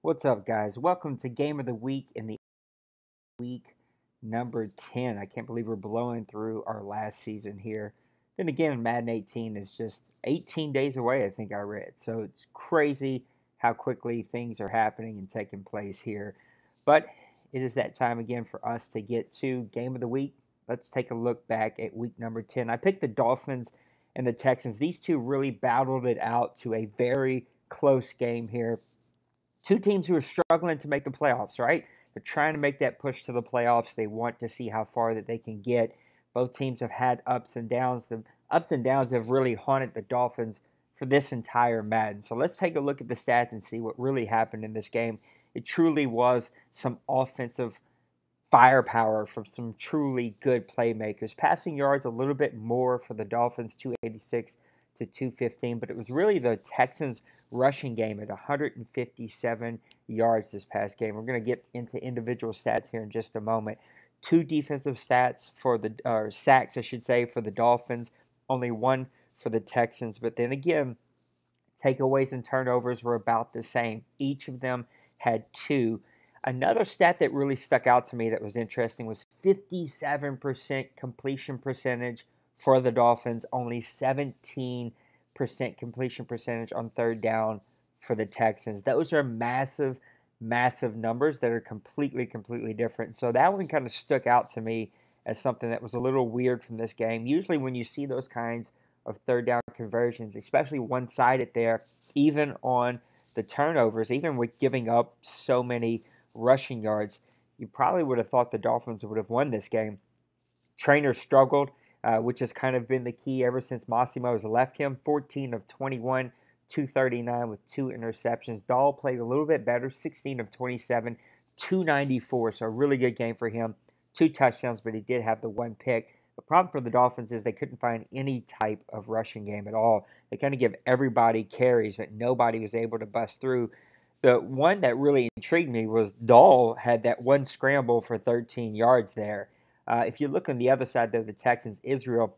What's up, guys? Welcome to Game of the Week in the week number 10. I can't believe we're blowing through our last season here. Then again, Madden 18 is just 18 days away, I think I read. So it's crazy how quickly things are happening and taking place here. But it is that time again for us to get to Game of the Week. Let's take a look back at week number 10. I picked the Dolphins and the Texans. These two really battled it out to a very close game here. Two teams who are struggling to make the playoffs, right? They're trying to make that push to the playoffs. They want to see how far that they can get. Both teams have had ups and downs. The ups and downs have really haunted the Dolphins for this entire Madden. So let's take a look at the stats and see what really happened in this game. It truly was some offensive firepower from some truly good playmakers. Passing yards a little bit more for the Dolphins, 286 to 215, but it was really the Texans' rushing game at 157 yards this past game. We're going to get into individual stats here in just a moment. Two defensive stats for the sacks, I should say, for the Dolphins. Only one for the Texans. But then again, takeaways and turnovers were about the same. Each of them had two. Another stat that really stuck out to me that was interesting was 57% completion percentage for the Dolphins, only 17% completion percentage on third down for the Texans. Those are massive, massive numbers that are completely different. So that one kind of stuck out to me as something that was a little weird from this game. Usually when you see those kinds of third down conversions, especially one-sided there, even on the turnovers, even with giving up so many rushing yards, you probably would have thought the Dolphins would have won this game. Trainer struggled, which has kind of been the key ever since Massimo has left him. 14 of 21, 239 with two interceptions. Dahl played a little bit better, 16 of 27, 294. So a really good game for him. Two touchdowns, but he did have the one pick. The problem for the Dolphins is they couldn't find any type of rushing game at all. They kind of give everybody carries, but nobody was able to bust through. The one that really intrigued me was Dahl had that one scramble for 13 yards there. If you look on the other side, though, the Texans, Israel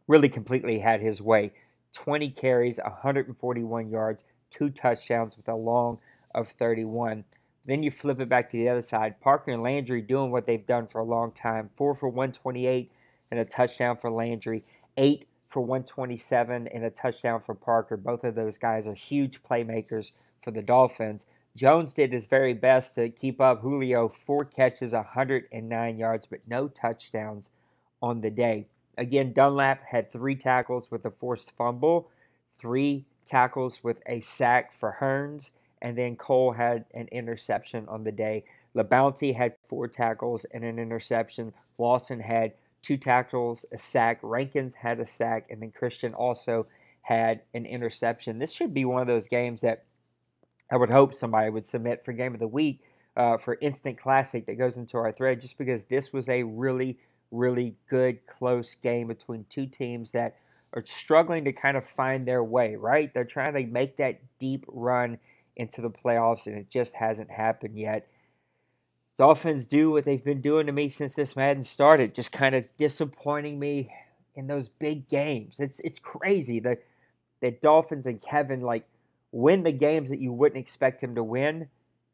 really completely had his way. 20 carries, 141 yards, two touchdowns with a long of 31. Then you flip it back to the other side. Parker and Landry doing what they've done for a long time. 4 for 128 and a touchdown for Landry. 8 for 127 and a touchdown for Parker. Both of those guys are huge playmakers for the Dolphins. Jones did his very best to keep up. Julio, 4 catches, 109 yards, but no touchdowns on the day. Again, Dunlap had 3 tackles with a forced fumble, 3 tackles with a sack for Hearns, and then Cole had an interception on the day. LeBounty had 4 tackles and an interception. Lawson had 2 tackles, a sack. Rankins had a sack, and then Christian also had an interception. This should be one of those games that I would hope somebody would submit for Game of the Week for InstaClassic that goes into our thread, just because this was a really good, close game between two teams that are struggling to kind of find their way, right? They're trying to make that deep run into the playoffs, and it just hasn't happened yet. Dolphins do what they've been doing to me since this Madden started, just kind of disappointing me in those big games. It's crazy. The Dolphins and Kevin win the games that you wouldn't expect him to win,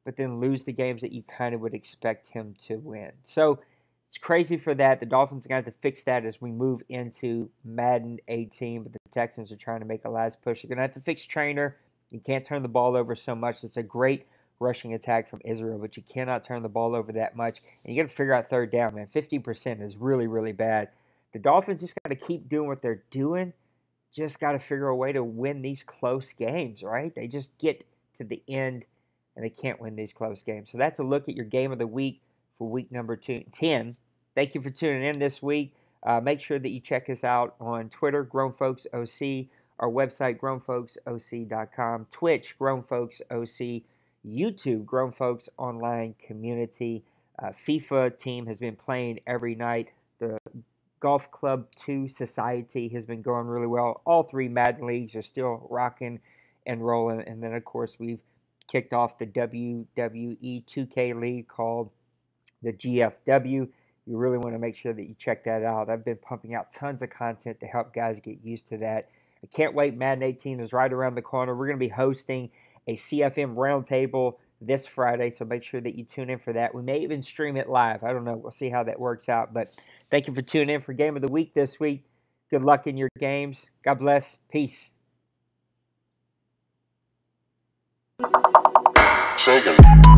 but then lose the games that you kind of would expect him to win. So it's crazy for that. The Dolphins are going to have to fix that as we move into Madden 18, but the Texans are trying to make a last push. They're going to have to fix Trainer. You can't turn the ball over so much. It's a great rushing attack from Israel, but you cannot turn the ball over that much. And you got to figure out third down, man. 50% is really bad. The Dolphins just got to keep doing what they're doing. Just got to figure a way to win these close games, right? They just get to the end and they can't win these close games. So that's a look at your game of the week for week number 10. Thank you for tuning in this week. Make sure that you check us out on Twitter, Grown Folks OC, our website, grownfolksoc.com, Twitch, Grown Folks OC, YouTube, Grown Folks Online Community. FIFA team has been playing every night. The Golf Club 2 Society has been going really well. All 3 Madden leagues are still rocking and rolling. And then, of course, we've kicked off the WWE 2K League called the GFW. You really want to make sure that you check that out. I've been pumping out tons of content to help guys get used to that. I can't wait. Madden 18 is right around the corner. We're going to be hosting a CFM roundtable this Friday, so make sure that you tune in for that. We may even stream it live. I don't know. We'll see how that works out. But thank you for tuning in for Game of the Week this week. Good luck in your games. God bless. Peace. Second.